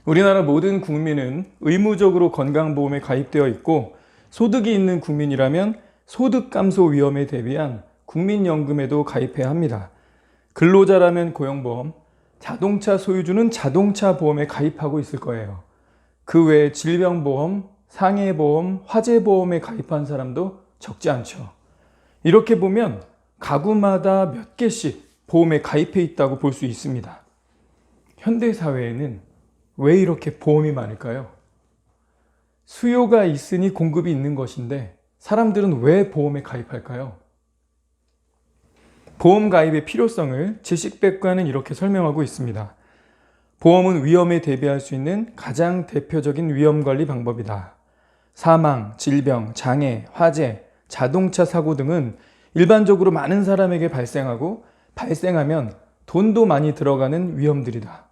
우리나라 모든 국민은 의무적으로 건강보험에 가입되어 있고 소득이 있는 국민이라면 소득 감소 위험에 대비한 국민연금에도 가입해야 합니다. 근로자라면 고용보험, 자동차 소유주는 자동차 보험에 가입하고 있을 거예요. 그 외에 질병보험, 상해보험, 화재보험에 가입한 사람도 적지 않죠. 이렇게 보면 가구마다 몇 개씩 보험에 가입해 있다고 볼 수 있습니다. 현대사회에는 왜 이렇게 보험이 많을까요? 수요가 있으니 공급이 있는 것인데 사람들은 왜 보험에 가입할까요? 보험 가입의 필요성을 지식백과는 이렇게 설명하고 있습니다. 보험은 위험에 대비할 수 있는 가장 대표적인 위험관리 방법이다. 사망, 질병, 장애, 화재, 자동차 사고 등은 일반적으로 많은 사람에게 발생하고 발생하면 돈도 많이 들어가는 위험들이다.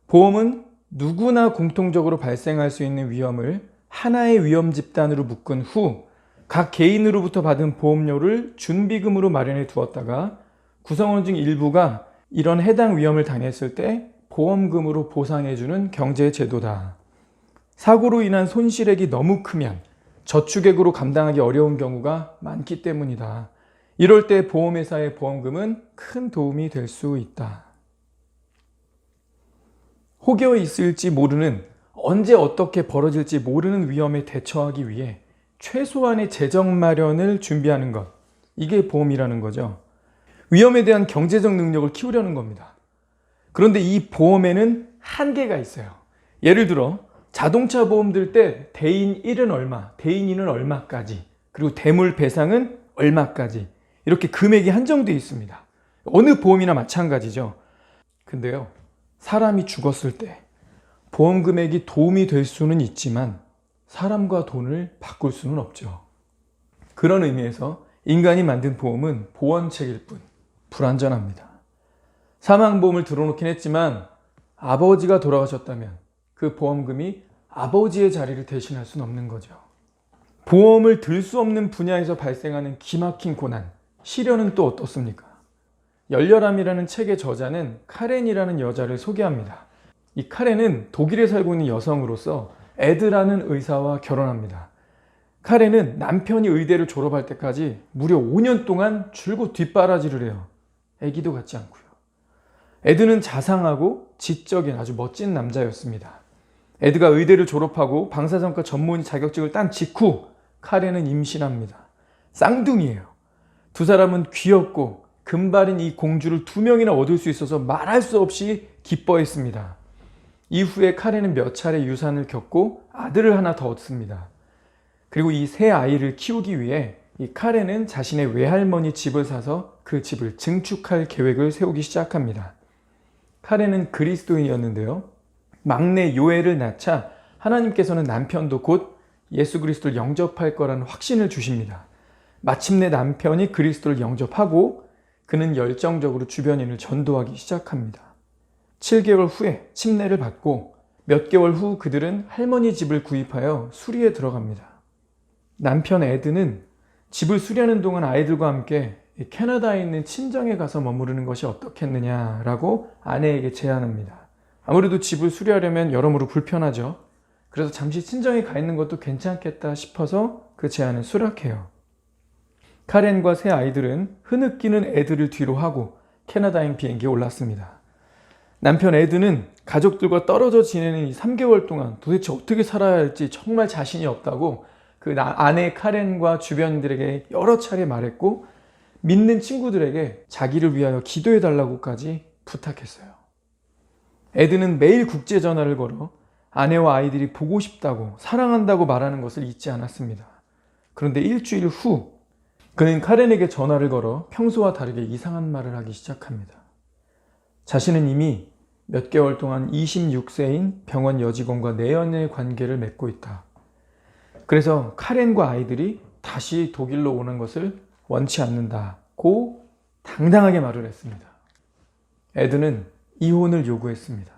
보험은 누구나 공통적으로 발생할 수 있는 위험을 하나의 위험 집단으로 묶은 후 각 개인으로부터 받은 보험료를 준비금으로 마련해 두었다가 구성원 중 일부가 이런 해당 위험을 당했을 때 보험금으로 보상해주는 경제제도다. 사고로 인한 손실액이 너무 크면 저축액으로 감당하기 어려운 경우가 많기 때문이다. 이럴 때 보험회사의 보험금은 큰 도움이 될 수 있다. 혹여 있을지 모르는, 언제 어떻게 벌어질지 모르는 위험에 대처하기 위해 최소한의 재정 마련을 준비하는 것, 이게 보험이라는 거죠. 위험에 대한 경제적 능력을 키우려는 겁니다. 그런데 이 보험에는 한계가 있어요. 예를 들어 자동차 보험 들 때 대인 1은 얼마, 대인 2는 얼마까지, 그리고 대물 배상은 얼마까지, 이렇게 금액이 한정되어 있습니다. 어느 보험이나 마찬가지죠. 근데요, 사람이 죽었을 때 보험 금액이 도움이 될 수는 있지만 사람과 돈을 바꿀 수는 없죠. 그런 의미에서 인간이 만든 보험은 보원책일 뿐 불완전합니다. 사망보험을 들어놓긴 했지만 아버지가 돌아가셨다면 그 보험금이 아버지의 자리를 대신할 수는 없는 거죠. 보험을 들 수 없는 분야에서 발생하는 기막힌 고난, 시련은 또 어떻습니까? 열렬함이라는 책의 저자는 카렌이라는 여자를 소개합니다. 이 카렌은 독일에 살고 있는 여성으로서 에드라는 의사와 결혼합니다. 카렌은 남편이 의대를 졸업할 때까지 무려 5년 동안 줄곧 뒷바라지를 해요. 애기도 갖지 않고요. 에드는 자상하고 지적인 아주 멋진 남자였습니다. 에드가 의대를 졸업하고 방사선과 전문 자격증을 딴 직후 카렌은 임신합니다. 쌍둥이에요. 두 사람은 귀엽고 금발인 이 공주를 2명이나 얻을 수 있어서 말할 수 없이 기뻐했습니다. 이후에 카렌은 몇 차례 유산을 겪고 아들을 하나 더 얻습니다. 그리고 이 세 아이를 키우기 위해 이 카렌은 자신의 외할머니 집을 사서 그 집을 증축할 계획을 세우기 시작합니다. 카렌은 그리스도인이었는데요. 막내 요엘을 낳자 하나님께서는 남편도 곧 예수 그리스도를 영접할 거라는 확신을 주십니다. 마침내 남편이 그리스도를 영접하고 그는 열정적으로 주변인을 전도하기 시작합니다. 7개월 후에 침례를 받고 몇 개월 후 그들은 할머니 집을 구입하여 수리에 들어갑니다. 남편 에드는 집을 수리하는 동안 아이들과 함께 캐나다에 있는 친정에 가서 머무르는 것이 어떻겠느냐라고 아내에게 제안합니다. 아무래도 집을 수리하려면 여러모로 불편하죠. 그래서 잠시 친정에 가 있는 것도 괜찮겠다 싶어서 그 제안을 수락해요. 카렌과 세 아이들은 흐느끼는 에드를 뒤로 하고 캐나다행 비행기에 올랐습니다. 남편 에드는 가족들과 떨어져 지내는 이 3개월 동안 도대체 어떻게 살아야 할지 정말 자신이 없다고 그 아내 카렌과 주변인들에게 여러 차례 말했고 믿는 친구들에게 자기를 위하여 기도해 달라고까지 부탁했어요. 에드는 매일 국제 전화를 걸어 아내와 아이들이 보고 싶다고 사랑한다고 말하는 것을 잊지 않았습니다. 그런데 일주일 후 그는 카렌에게 전화를 걸어 평소와 다르게 이상한 말을 하기 시작합니다. 자신은 이미 몇 개월 동안 26세인 병원 여직원과 내연의 관계를 맺고 있다. 그래서 카렌과 아이들이 다시 독일로 오는 것을 원치 않는다고 당당하게 말을 했습니다. 에드는 이혼을 요구했습니다.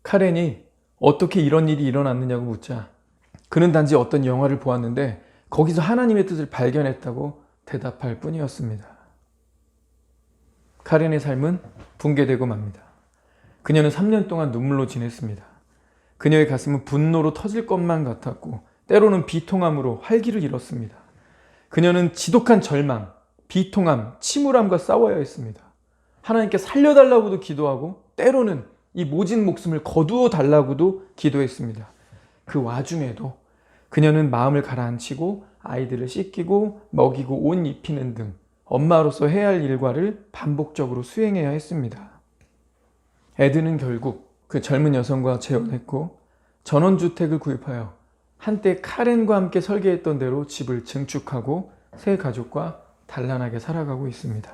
카렌이 어떻게 이런 일이 일어났느냐고 묻자 그는 단지 어떤 영화를 보았는데 거기서 하나님의 뜻을 발견했다고 대답할 뿐이었습니다. 카렌의 삶은 붕괴되고 맙니다. 그녀는 3년 동안 눈물로 지냈습니다. 그녀의 가슴은 분노로 터질 것만 같았고 때로는 비통함으로 활기를 잃었습니다. 그녀는 지독한 절망, 비통함, 침울함과 싸워야 했습니다. 하나님께 살려달라고도 기도하고 때로는 이 모진 목숨을 거두어 달라고도 기도했습니다. 그 와중에도 그녀는 마음을 가라앉히고 아이들을 씻기고 먹이고 옷 입히는 등 엄마로서 해야 할 일과를 반복적으로 수행해야 했습니다. 에드는 결국 그 젊은 여성과 재혼했고 전원주택을 구입하여 한때 카렌과 함께 설계했던 대로 집을 증축하고 새 가족과 단란하게 살아가고 있습니다.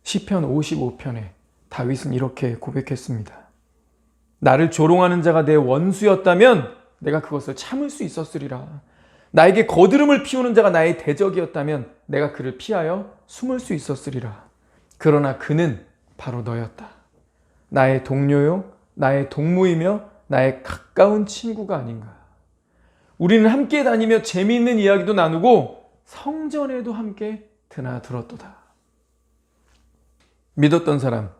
시편 55편에 다윗은 이렇게 고백했습니다. 나를 조롱하는 자가 내 원수였다면 내가 그것을 참을 수 있었으리라. 나에게 거드름을 피우는 자가 나의 대적이었다면 내가 그를 피하여 숨을 수 있었으리라. 그러나 그는 바로 너였다. 나의 동료요, 나의 동무이며 나의 가까운 친구가 아닌가. 우리는 함께 다니며 재미있는 이야기도 나누고 성전에도 함께 드나들었도다. 믿었던 사람,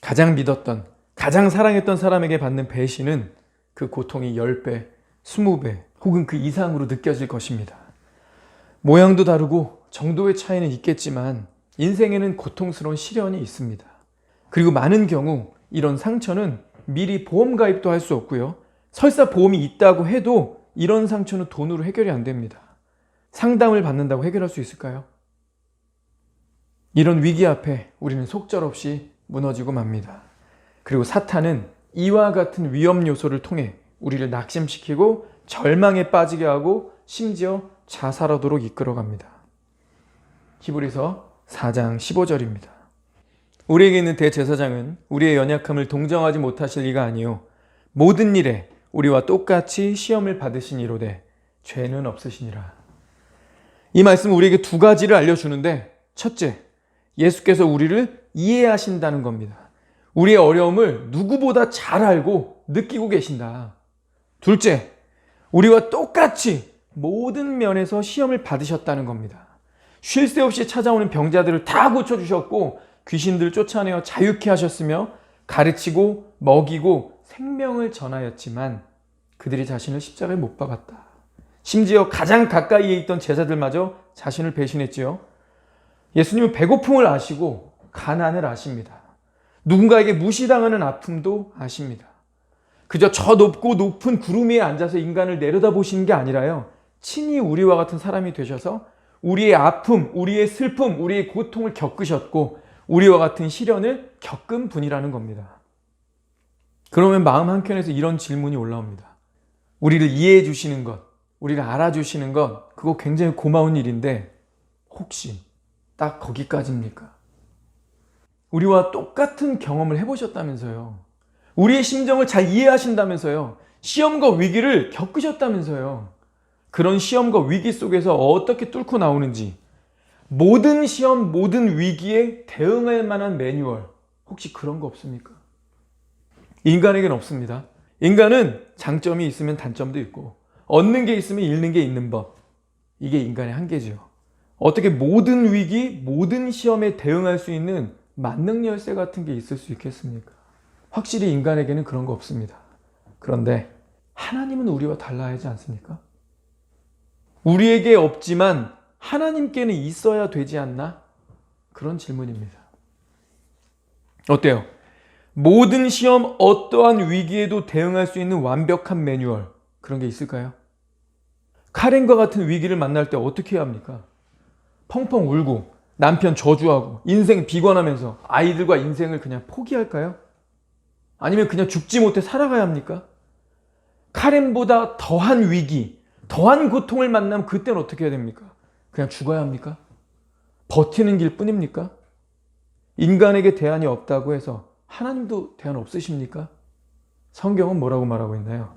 가장 믿었던, 가장 사랑했던 사람에게 받는 배신은 그 고통이 10배, 20배 혹은 그 이상으로 느껴질 것입니다. 모양도 다르고 정도의 차이는 있겠지만 인생에는 고통스러운 시련이 있습니다. 그리고 많은 경우 이런 상처는 미리 보험 가입도 할 수 없고요. 설사 보험이 있다고 해도 이런 상처는 돈으로 해결이 안 됩니다. 상담을 받는다고 해결할 수 있을까요? 이런 위기 앞에 우리는 속절없이 무너지고 맙니다. 그리고 사탄은 이와 같은 위험 요소를 통해 우리를 낙심시키고 절망에 빠지게 하고 심지어 자살하도록 이끌어갑니다. 히브리서 4장 15절입니다. 우리에게 있는 대제사장은 우리의 연약함을 동정하지 못하실 리가 아니요 모든 일에 우리와 똑같이 시험을 받으시니로되 죄는 없으시니라. 이 말씀은 우리에게 두 가지를 알려주는데, 첫째, 예수께서 우리를 이해하신다는 겁니다. 우리의 어려움을 누구보다 잘 알고 느끼고 계신다. 둘째, 우리와 똑같이 모든 면에서 시험을 받으셨다는 겁니다. 쉴 새 없이 찾아오는 병자들을 다 고쳐주셨고 귀신들을 쫓아내어 자유케 하셨으며 가르치고 먹이고 생명을 전하였지만 그들이 자신을 십자가에 못 박았다. 심지어 가장 가까이에 있던 제자들마저 자신을 배신했지요. 예수님은 배고픔을 아시고 가난을 아십니다. 누군가에게 무시당하는 아픔도 아십니다. 그저 저 높고 높은 구름 위에 앉아서 인간을 내려다보시는 게 아니라요, 친히 우리와 같은 사람이 되셔서 우리의 아픔, 우리의 슬픔, 우리의 고통을 겪으셨고 우리와 같은 시련을 겪은 분이라는 겁니다. 그러면 마음 한켠에서 이런 질문이 올라옵니다. 우리를 이해해 주시는 것, 우리를 알아주시는 것, 그거 굉장히 고마운 일인데 혹시 딱 거기까지입니까? 우리와 똑같은 경험을 해보셨다면서요. 우리의 심정을 잘 이해하신다면서요. 시험과 위기를 겪으셨다면서요. 그런 시험과 위기 속에서 어떻게 뚫고 나오는지, 모든 시험, 모든 위기에 대응할 만한 매뉴얼, 혹시 그런 거 없습니까? 인간에게는 없습니다. 인간은 장점이 있으면 단점도 있고 얻는 게 있으면 잃는 게 있는 법, 이게 인간의 한계죠. 어떻게 모든 위기, 모든 시험에 대응할 수 있는 만능 열쇠 같은 게 있을 수 있겠습니까? 확실히 인간에게는 그런 거 없습니다. 그런데 하나님은 우리와 달라야 하지 않습니까? 우리에게 없지만 하나님께는 있어야 되지 않나? 그런 질문입니다. 어때요? 모든 시험, 어떠한 위기에도 대응할 수 있는 완벽한 매뉴얼, 그런 게 있을까요? 카렌과 같은 위기를 만날 때 어떻게 해야 합니까? 펑펑 울고 남편 저주하고 인생 비관하면서 아이들과 인생을 그냥 포기할까요? 아니면 그냥 죽지 못해 살아가야 합니까? 카렌보다 더한 위기, 더한 고통을 만나면 그때는 어떻게 해야 됩니까? 그냥 죽어야 합니까? 버티는 길 뿐입니까? 인간에게 대안이 없다고 해서 하나님도 대안 없으십니까? 성경은 뭐라고 말하고 있나요?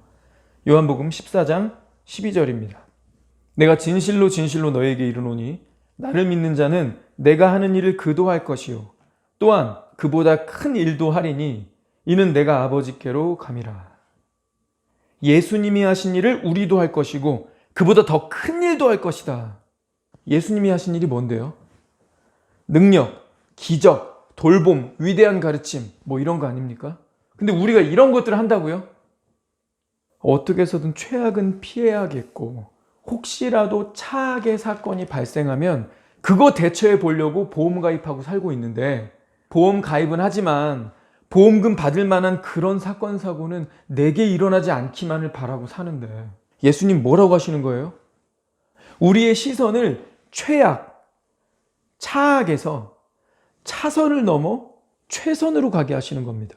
요한복음 14장 12절입니다. 내가 진실로 진실로 너에게 이르노니 나를 믿는 자는 내가 하는 일을 그도 할 것이요 또한 그보다 큰 일도 하리니 이는 내가 아버지께로 감이라. 예수님이 하신 일을 우리도 할 것이고 그보다 더 큰 일도 할 것이다. 예수님이 하신 일이 뭔데요? 능력, 기적, 돌봄, 위대한 가르침, 뭐 이런 거 아닙니까? 근데 우리가 이런 것들을 한다고요? 어떻게 해서든 최악은 피해야겠고 혹시라도 차악의 사건이 발생하면 그거 대처해 보려고 보험 가입하고 살고 있는데 보험 가입은 하지만 보험금 받을 만한 그런 사건 사고는 내게 일어나지 않기만을 바라고 사는데 예수님 뭐라고 하시는 거예요? 우리의 시선을 최악, 차악에서 차선을 넘어 최선으로 가게 하시는 겁니다.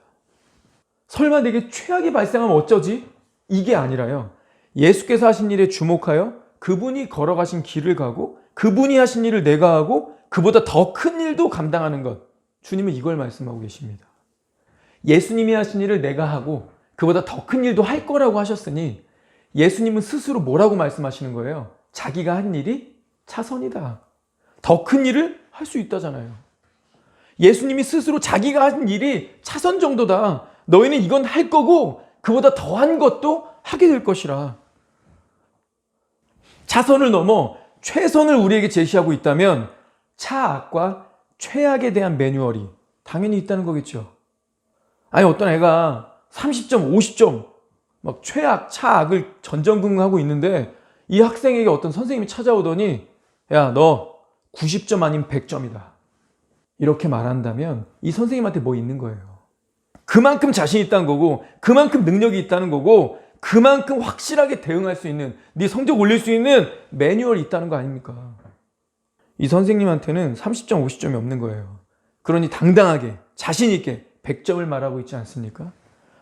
설마 내게 최악이 발생하면 어쩌지? 이게 아니라요. 예수께서 하신 일에 주목하여 그분이 걸어가신 길을 가고 그분이 하신 일을 내가 하고 그보다 더 큰 일도 감당하는 것. 주님은 이걸 말씀하고 계십니다. 예수님이 하신 일을 내가 하고 그보다 더 큰 일도 할 거라고 하셨으니 예수님은 스스로 뭐라고 말씀하시는 거예요? 자기가 한 일이 차선이다. 더 큰 일을 할 수 있다잖아요. 예수님이 스스로 자기가 한 일이 차선 정도다. 너희는 이건 할 거고 그보다 더한 것도 하게 될 것이라. 차선을 넘어 최선을 우리에게 제시하고 있다면 차악과 최악에 대한 매뉴얼이 당연히 있다는 거겠죠. 아니 어떤 애가 30점, 50점 막 최악, 차악을 전전긍긍하고 있는데 이 학생에게 어떤 선생님이 찾아오더니 야, 너 90점 아니면 100점이다. 이렇게 말한다면 이 선생님한테 뭐 있는 거예요. 그만큼 자신 있다는 거고 그만큼 능력이 있다는 거고 그만큼 확실하게 대응할 수 있는 네 성적 올릴 수 있는 매뉴얼이 있다는 거 아닙니까? 이 선생님한테는 30점, 50점이 없는 거예요. 그러니 당당하게 자신 있게 100점을 말하고 있지 않습니까?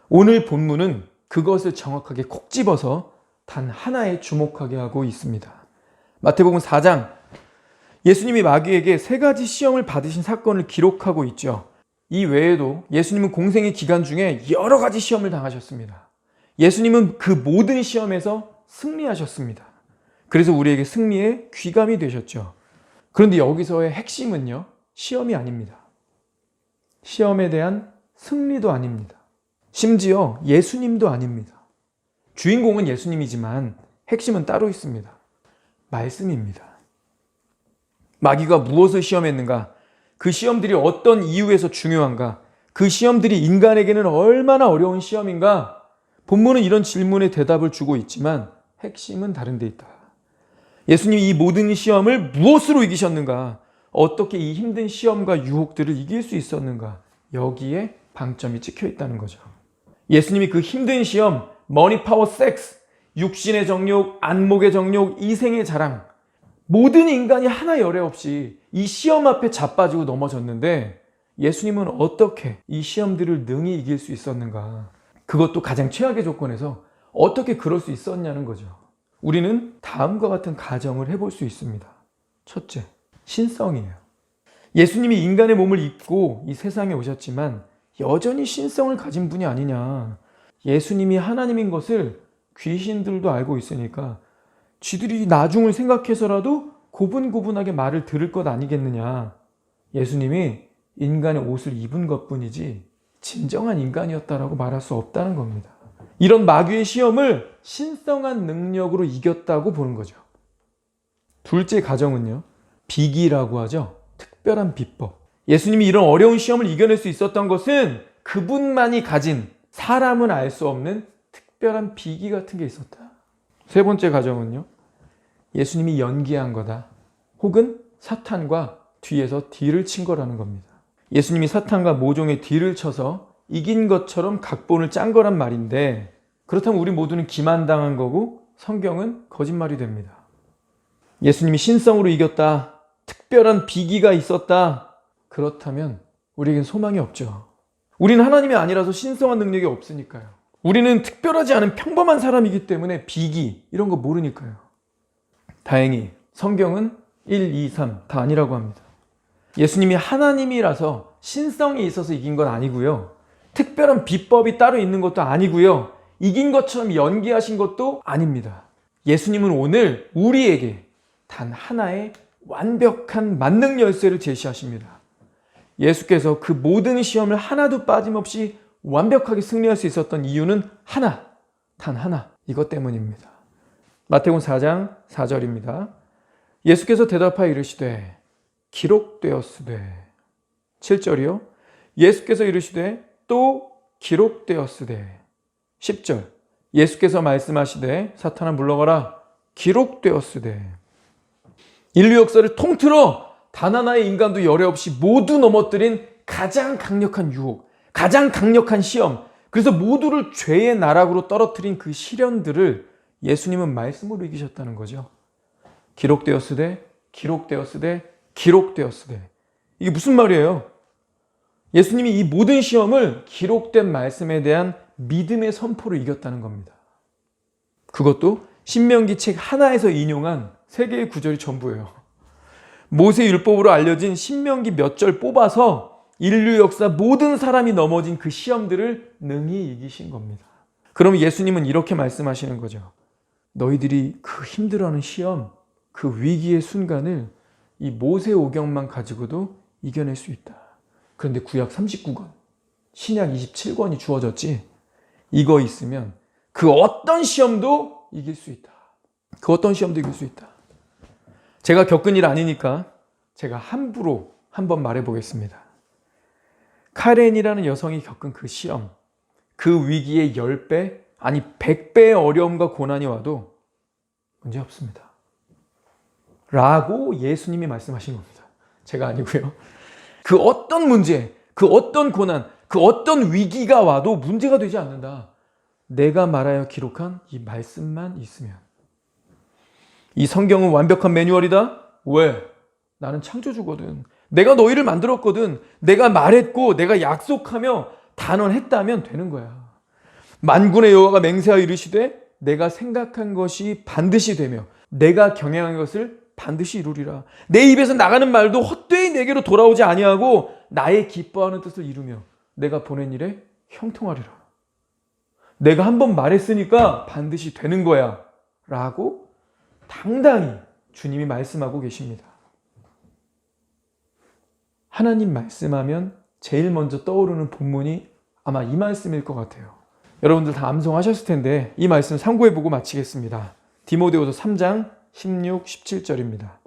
오늘 본문은 그것을 정확하게 콕 집어서 단 하나에 주목하게 하고 있습니다. 마태복음 4장 예수님이 마귀에게 3가지 시험을 받으신 사건을 기록하고 있죠. 이 외에도 예수님은 공생의 기간 중에 여러 가지 시험을 당하셨습니다. 예수님은 그 모든 시험에서 승리하셨습니다. 그래서 우리에게 승리의 귀감이 되셨죠. 그런데 여기서의 핵심은요, 시험이 아닙니다. 시험에 대한 승리도 아닙니다. 심지어 예수님도 아닙니다. 주인공은 예수님이지만 핵심은 따로 있습니다. 말씀입니다. 마귀가 무엇을 시험했는가? 그 시험들이 어떤 이유에서 중요한가? 그 시험들이 인간에게는 얼마나 어려운 시험인가? 본문은 이런 질문에 대답을 주고 있지만 핵심은 다른 데 있다. 예수님이 이 모든 시험을 무엇으로 이기셨는가? 어떻게 이 힘든 시험과 유혹들을 이길 수 있었는가? 여기에 방점이 찍혀 있다는 거죠. 예수님이 그 힘든 시험, 머니, 파워, 섹스, 육신의 정욕, 안목의 정욕, 이생의 자랑, 모든 인간이 하나 열애 없이 이 시험 앞에 자빠지고 넘어졌는데 예수님은 어떻게 이 시험들을 능히 이길 수 있었는가? 그것도 가장 최악의 조건에서 어떻게 그럴 수 있었냐는 거죠. 우리는 다음과 같은 가정을 해볼 수 있습니다. 첫째, 신성이에요. 예수님이 인간의 몸을 입고 이 세상에 오셨지만 여전히 신성을 가진 분이 아니냐. 예수님이 하나님인 것을 귀신들도 알고 있으니까 쥐들이 나중을 생각해서라도 고분고분하게 말을 들을 것 아니겠느냐. 예수님이 인간의 옷을 입은 것뿐이지 진정한 인간이었다라고 말할 수 없다는 겁니다. 이런 마귀의 시험을 신성한 능력으로 이겼다고 보는 거죠. 둘째 가정은요, 비기라고 하죠. 특별한 비법. 예수님이 이런 어려운 시험을 이겨낼 수 있었던 것은 그분만이 가진 사람은 알 수 없는 특별한 비기 같은 게 있었다. 세 번째 가정은요, 예수님이 연기한 거다. 혹은 사탄과 뒤에서 딜을 친 거라는 겁니다. 예수님이 사탄과 모종의 딜을 쳐서 이긴 것처럼 각본을 짠 거란 말인데 그렇다면 우리 모두는 기만당한 거고 성경은 거짓말이 됩니다. 예수님이 신성으로 이겼다. 특별한 비기가 있었다. 그렇다면 우리에겐 소망이 없죠. 우리는 하나님이 아니라서 신성한 능력이 없으니까요. 우리는 특별하지 않은 평범한 사람이기 때문에 비기 이런 거 모르니까요. 다행히 성경은 1, 2, 3 다 아니라고 합니다. 예수님이 하나님이라서 신성이 있어서 이긴 건 아니고요. 특별한 비법이 따로 있는 것도 아니고요. 이긴 것처럼 연기하신 것도 아닙니다. 예수님은 오늘 우리에게 단 하나의 완벽한 만능 열쇠를 제시하십니다. 예수께서 그 모든 시험을 하나도 빠짐없이 완벽하게 승리할 수 있었던 이유는 하나, 단 하나, 이것 때문입니다. 마태복음 4장 4절입니다. 예수께서 대답하여 이르시되 기록되었으되. 7절이요. 예수께서 이르시되 또 기록되었으되. 10절 예수께서 말씀하시되 사탄아 물러가라 기록되었으되. 인류 역사를 통틀어 단 하나의 인간도 열애 없이 모두 넘어뜨린 가장 강력한 유혹, 가장 강력한 시험, 그래서 모두를 죄의 나락으로 떨어뜨린 그 시련들을 예수님은 말씀으로 이기셨다는 거죠. 기록되었으되 기록되었으되 기록되었으되. 이게 무슨 말이에요? 예수님이 이 모든 시험을 기록된 말씀에 대한 믿음의 선포로 이겼다는 겁니다. 그것도 신명기 책 하나에서 인용한 3개의 구절이 전부예요. 모세 율법으로 알려진 신명기 몇 절 뽑아서 인류 역사 모든 사람이 넘어진 그 시험들을 능히 이기신 겁니다. 그럼 예수님은 이렇게 말씀하시는 거죠. 너희들이 그 힘들어하는 시험, 그 위기의 순간을 이 모세 오경만 가지고도 이겨낼 수 있다. 그런데 구약 39권, 신약 27권이 주어졌지. 이거 있으면 그 어떤 시험도 이길 수 있다. 그 어떤 시험도 이길 수 있다. 제가 겪은 일 아니니까 제가 함부로 한번 말해보겠습니다. 카렌이라는 여성이 겪은 그 시험, 그 위기의 10배, 아니 100배의 어려움과 고난이 와도 문제 없습니다. 라고 예수님이 말씀하신 겁니다. 제가 아니고요. 그 어떤 문제, 그 어떤 고난, 그 어떤 위기가 와도 문제가 되지 않는다. 내가 말하여 기록한 이 말씀만 있으면. 이 성경은 완벽한 매뉴얼이다? 왜? 나는 창조주거든. 내가 너희를 만들었거든. 내가 말했고 내가 약속하며 단언했다면 되는 거야. 만군의 여호와가 맹세하여 이르시되 내가 생각한 것이 반드시 되며 내가 경영한 것을 반드시 이루리라. 내 입에서 나가는 말도 헛되이 내게로 돌아오지 아니하고 나의 기뻐하는 뜻을 이루며 내가 보낸 일에 형통하리라. 내가 한번 말했으니까 반드시 되는 거야 라고 당당히 주님이 말씀하고 계십니다. 하나님 말씀하면 제일 먼저 떠오르는 본문이 아마 이 말씀일 것 같아요. 여러분들 다 암송하셨을 텐데 이 말씀 참고해보고 마치겠습니다. 디모데후서 3장 16, 17절입니다.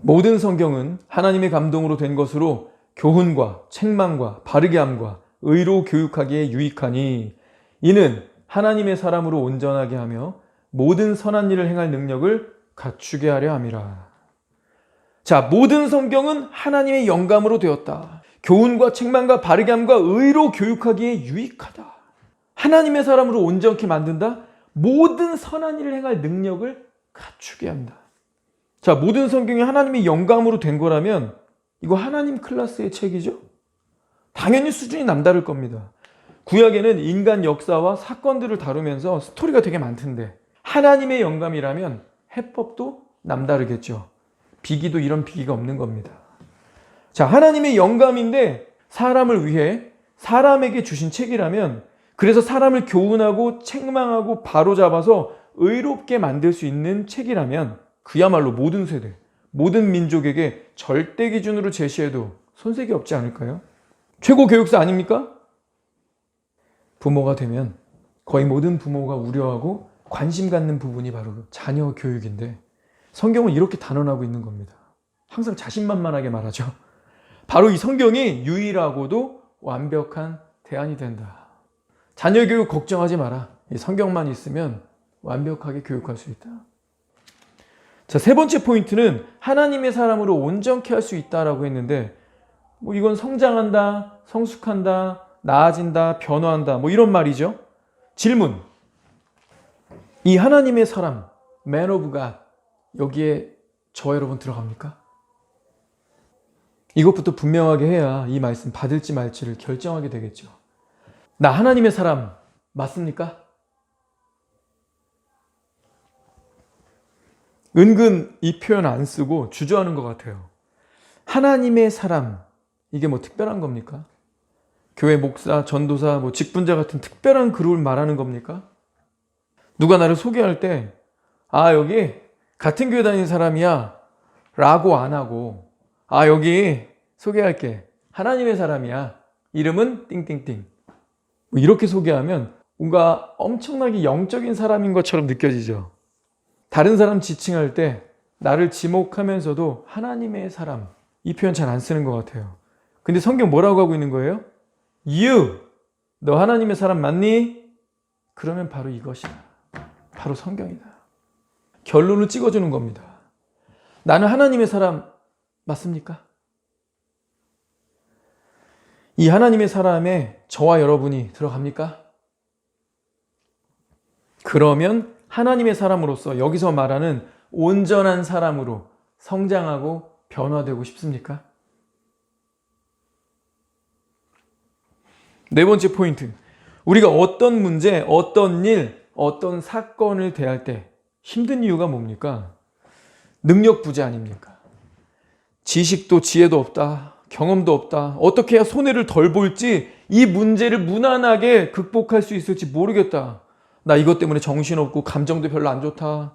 모든 성경은 하나님의 감동으로 된 것으로 교훈과 책망과 바르게 함과 의로 교육하기에 유익하니 이는 하나님의 사람으로 온전하게 하며 모든 선한 일을 행할 능력을 갖추게 하려 함이라. 자, 모든 성경은 하나님의 영감으로 되었다. 교훈과 책망과 바르게 함과 의로 교육하기에 유익하다. 하나님의 사람으로 온전케 만든다. 모든 선한 일을 행할 능력을 갖추게 한다. 자, 모든 성경이 하나님의 영감으로 된 거라면 이거 하나님 클래스의 책이죠? 당연히 수준이 남다를 겁니다. 구약에는 인간 역사와 사건들을 다루면서 스토리가 되게 많던데 하나님의 영감이라면 해법도 남다르겠죠. 비기도 이런 비기가 없는 겁니다. 자, 하나님의 영감인데 사람을 위해 사람에게 주신 책이라면 그래서 사람을 교훈하고 책망하고 바로잡아서 의롭게 만들 수 있는 책이라면 그야말로 모든 세대, 모든 민족에게 절대 기준으로 제시해도 손색이 없지 않을까요? 최고 교육사 아닙니까? 부모가 되면 거의 모든 부모가 우려하고 관심 갖는 부분이 바로 자녀 교육인데 성경은 이렇게 단언하고 있는 겁니다. 항상 자신만만하게 말하죠. 바로 이 성경이 유일하고도 완벽한 대안이 된다. 자녀 교육 걱정하지 마라. 이 성경만 있으면 완벽하게 교육할 수 있다. 자, 세 번째 포인트는 하나님의 사람으로 온전케 할 수 있다라고 했는데 이건 성장한다, 성숙한다, 나아진다, 변화한다 이런 말이죠. 질문. 이 하나님의 사람, Man of God, 여기에 저 여러분 들어갑니까? 이것부터 분명하게 해야 이 말씀 받을지 말지를 결정하게 되겠죠. 나 하나님의 사람 맞습니까? 은근 이 표현 안 쓰고 주저하는 것 같아요. 하나님의 사람, 이게 특별한 겁니까? 교회 목사, 전도사, 직분자 같은 특별한 그룹을 말하는 겁니까? 누가 나를 소개할 때 여기 같은 교회 다니는 사람이야 라고 안 하고 여기 소개할게. 하나님의 사람이야. 이름은 띵띵띵. 이렇게 소개하면 뭔가 엄청나게 영적인 사람인 것처럼 느껴지죠. 다른 사람 지칭할 때 나를 지목하면서도 하나님의 사람, 이 표현 잘 안 쓰는 것 같아요. 근데 성경 뭐라고 하고 있는 거예요? You, 너 하나님의 사람 맞니? 그러면 바로 이것이다. 바로 성경이다. 결론을 찍어주는 겁니다. 나는 하나님의 사람 맞습니까? 이 하나님의 사람에 저와 여러분이 들어갑니까? 그러면 하나님의 사람으로서 여기서 말하는 온전한 사람으로 성장하고 변화되고 싶습니까? 네 번째 포인트. 우리가 어떤 문제, 어떤 일, 어떤 사건을 대할 때 힘든 이유가 뭡니까? 능력 부재 아닙니까? 지식도 지혜도 없다. 경험도 없다. 어떻게 해야 손해를 덜 볼지, 이 문제를 무난하게 극복할 수 있을지 모르겠다. 나 이것 때문에 정신없고 감정도 별로 안 좋다.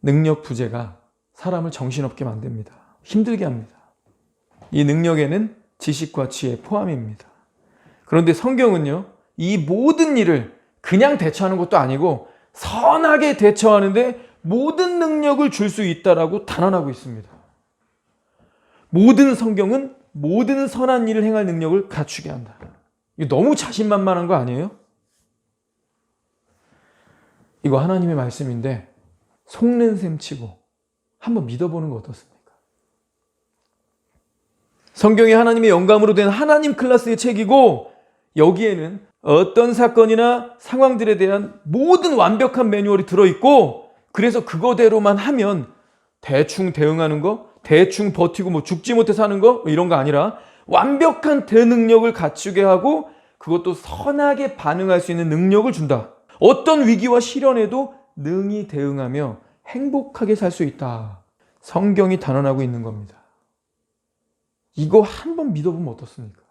능력 부재가 사람을 정신없게 만듭니다. 힘들게 합니다. 이 능력에는 지식과 지혜 포함입니다. 그런데 성경은요, 이 모든 일을 그냥 대처하는 것도 아니고 선하게 대처하는데 모든 능력을 줄 수 있다라고 단언하고 있습니다. 모든 성경은 모든 선한 일을 행할 능력을 갖추게 한다. 이거 너무 자신만만한 거 아니에요? 이거 하나님의 말씀인데 속는 셈 치고 한번 믿어보는 거 어떻습니까? 성경이 하나님의 영감으로 된 하나님 클래스의 책이고, 여기에는 어떤 사건이나 상황들에 대한 모든 완벽한 매뉴얼이 들어있고, 그래서 그거대로만 하면 대충 대응하는 거, 대충 버티고 뭐 죽지 못해 사는 거 이런 거 아니라 완벽한 대능력을 갖추게 하고 그것도 선하게 반응할 수 있는 능력을 준다. 어떤 위기와 시련에도 능히 대응하며 행복하게 살 수 있다. 성경이 단언하고 있는 겁니다. 이거 한번 믿어보면 어떻습니까?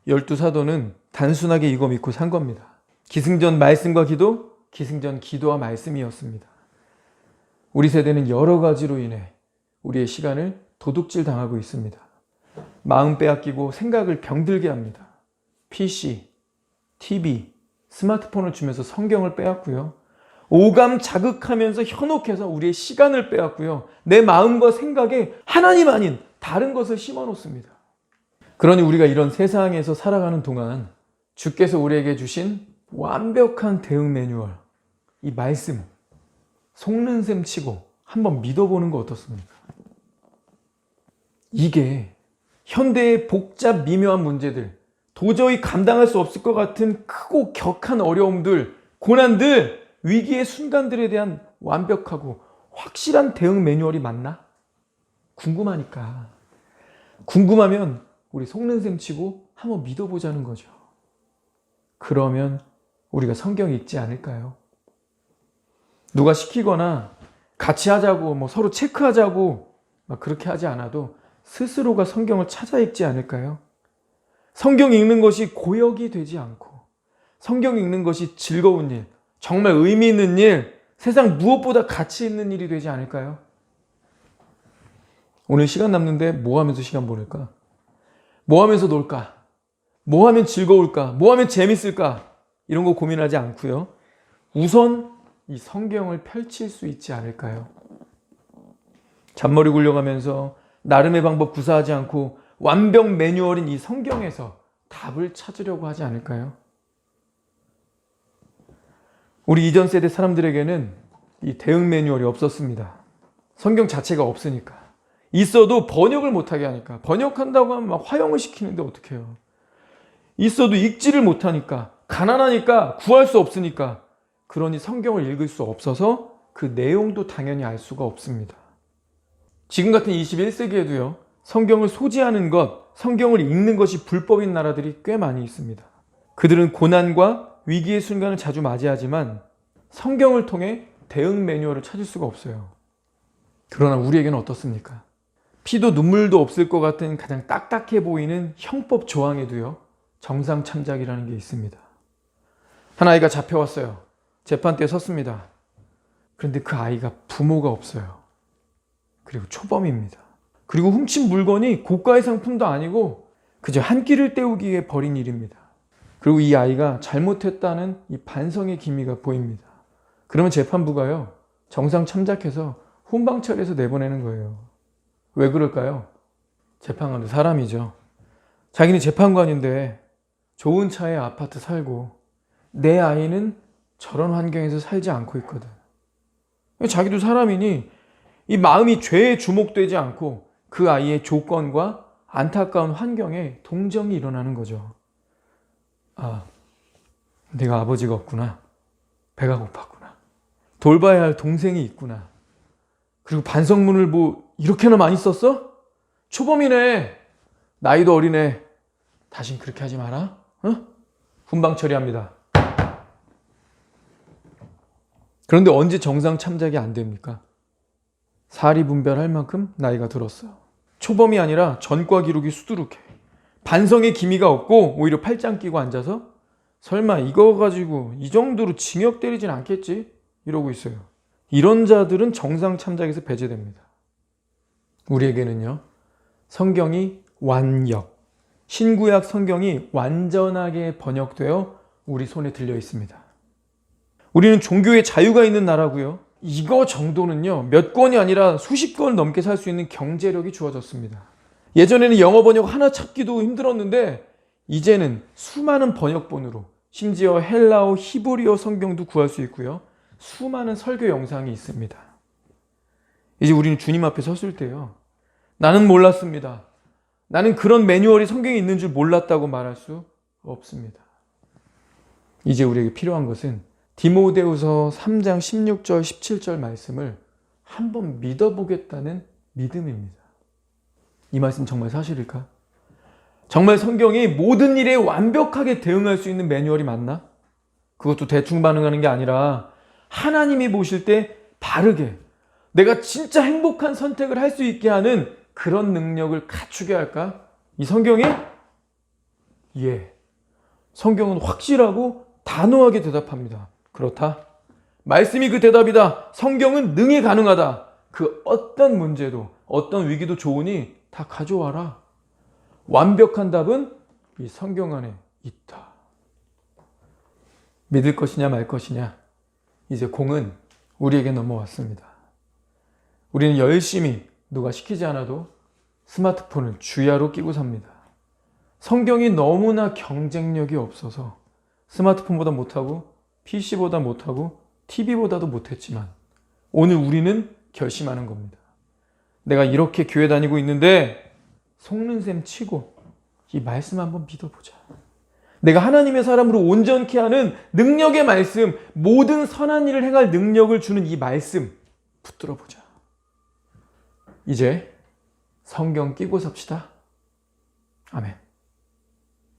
12사도는 단순하게 이거 믿고 산 겁니다. 기승전 말씀과 기도, 기승전 기도와 말씀이었습니다. 우리 세대는 여러 가지로 인해 우리의 시간을 도둑질 당하고 있습니다. 마음 빼앗기고 생각을 병들게 합니다. PC, TV, 스마트폰을 주면서 성경을 빼앗고요. 오감 자극하면서 현혹해서 우리의 시간을 빼앗고요. 내 마음과 생각에 하나님 아닌 다른 것을 심어놓습니다. 그러니 우리가 이런 세상에서 살아가는 동안 주께서 우리에게 주신 완벽한 대응 매뉴얼, 이 말씀, 속는 셈 치고 한번 믿어보는 거 어떻습니까? 이게 현대의 복잡 미묘한 문제들, 도저히 감당할 수 없을 것 같은 크고 격한 어려움들, 고난들, 위기의 순간들에 대한 완벽하고 확실한 대응 매뉴얼이 맞나? 궁금하니까. 궁금하면 우리 속는 셈 치고 한번 믿어보자는 거죠. 그러면 우리가 성경 읽지 않을까요? 누가 시키거나 같이 하자고 뭐 서로 체크하자고 막 그렇게 하지 않아도 스스로가 성경을 찾아 읽지 않을까요? 성경 읽는 것이 고역이 되지 않고 성경 읽는 것이 즐거운 일, 정말 의미 있는 일, 세상 무엇보다 가치 있는 일이 되지 않을까요? 오늘 시간 남는데 뭐 하면서 시간 보낼까? 뭐 하면서 놀까? 뭐 하면 즐거울까? 뭐 하면 재밌을까? 이런 거 고민하지 않고요. 우선 이 성경을 펼칠 수 있지 않을까요? 잔머리 굴려가면서 나름의 방법 구사하지 않고 완벽 매뉴얼인 이 성경에서 답을 찾으려고 하지 않을까요? 우리 이전 세대 사람들에게는 이 대응 매뉴얼이 없었습니다. 성경 자체가 없으니까. 있어도 번역을 못하게 하니까. 번역한다고 하면 막 화형을 시키는데 어떡해요. 있어도 읽지를 못하니까. 가난하니까 구할 수 없으니까. 그러니 성경을 읽을 수 없어서 그 내용도 당연히 알 수가 없습니다. 지금 같은 21세기에도요. 성경을 소지하는 것, 성경을 읽는 것이 불법인 나라들이 꽤 많이 있습니다. 그들은 고난과 위기의 순간을 자주 맞이하지만 성경을 통해 대응 매뉴얼을 찾을 수가 없어요. 그러나 우리에게는 어떻습니까? 피도 눈물도 없을 것 같은 가장 딱딱해 보이는 형법 조항에도요. 정상 참작이라는 게 있습니다. 한 아이가 잡혀왔어요. 재판대에 섰습니다. 그런데 그 아이가 부모가 없어요. 그리고 초범입니다. 그리고 훔친 물건이 고가의 상품도 아니고 그저 한 끼를 때우기 위해 벌인 일입니다. 그리고 이 아이가 잘못했다는 이 반성의 기미가 보입니다. 그러면 재판부가요. 정상 참작해서 훈방 처리해서 내보내는 거예요. 왜 그럴까요? 재판관도 사람이죠. 자기는 재판관인데 좋은 차에 아파트 살고 내 아이는 저런 환경에서 살지 않고 있거든. 자기도 사람이니 이 마음이 죄에 주목되지 않고 그 아이의 조건과 안타까운 환경에 동정이 일어나는 거죠. 아, 내가 아버지가 없구나. 배가 고팠구나. 돌봐야 할 동생이 있구나. 그리고 반성문을 뭐 이렇게나 많이 썼어? 초범이네. 나이도 어리네. 다신 그렇게 하지 마라. 어? 훈방 처리합니다. 그런데 언제 정상 참작이 안 됩니까? 사리 분별할 만큼 나이가 들었어요. 초범이 아니라 전과 기록이 수두룩해. 반성의 기미가 없고 오히려 팔짱 끼고 앉아서 설마 이거 가지고 이 정도로 징역 때리진 않겠지? 이러고 있어요. 이런 자들은 정상 참작에서 배제됩니다. 우리에게는요, 성경이 완역, 신구약 성경이 완전하게 번역되어 우리 손에 들려 있습니다. 우리는 종교의 자유가 있는 나라고요. 이거 정도는요, 몇 권이 아니라 수십 권 넘게 살 수 있는 경제력이 주어졌습니다. 예전에는 영어 번역 하나 찾기도 힘들었는데 이제는 수많은 번역본으로 심지어 헬라어, 히브리어 성경도 구할 수 있고요. 수많은 설교 영상이 있습니다. 이제 우리는 주님 앞에 섰을 때요, 나는 몰랐습니다. 나는 그런 매뉴얼이 성경에 있는 줄 몰랐다고 말할 수 없습니다. 이제 우리에게 필요한 것은 디모데후서 3장 16절 17절 말씀을 한번 믿어보겠다는 믿음입니다. 이 말씀 정말 사실일까? 정말 성경이 모든 일에 완벽하게 대응할 수 있는 매뉴얼이 맞나? 그것도 대충 반응하는 게 아니라 하나님이 보실 때 바르게 내가 진짜 행복한 선택을 할 수 있게 하는 그런 능력을 갖추게 할까? 이 성경이? 예. 성경은 확실하고 단호하게 대답합니다. 그렇다. 말씀이 그 대답이다. 성경은 능히 가능하다. 그 어떤 문제도 어떤 위기도 좋으니 다 가져와라. 완벽한 답은 이 성경 안에 있다. 믿을 것이냐 말 것이냐, 이제 공은 우리에게 넘어왔습니다. 우리는 열심히 누가 시키지 않아도 스마트폰을 주야로 끼고 삽니다. 성경이 너무나 경쟁력이 없어서 스마트폰보다 못하고 PC보다 못하고 TV보다도 못했지만 오늘 우리는 결심하는 겁니다. 내가 이렇게 교회 다니고 있는데 속는 셈 치고 이 말씀 한번 믿어보자. 내가 하나님의 사람으로 온전케 하는 능력의 말씀, 모든 선한 일을 행할 능력을 주는 이 말씀 붙들어 보자. 이제 성경 끼고 삽시다. 아멘.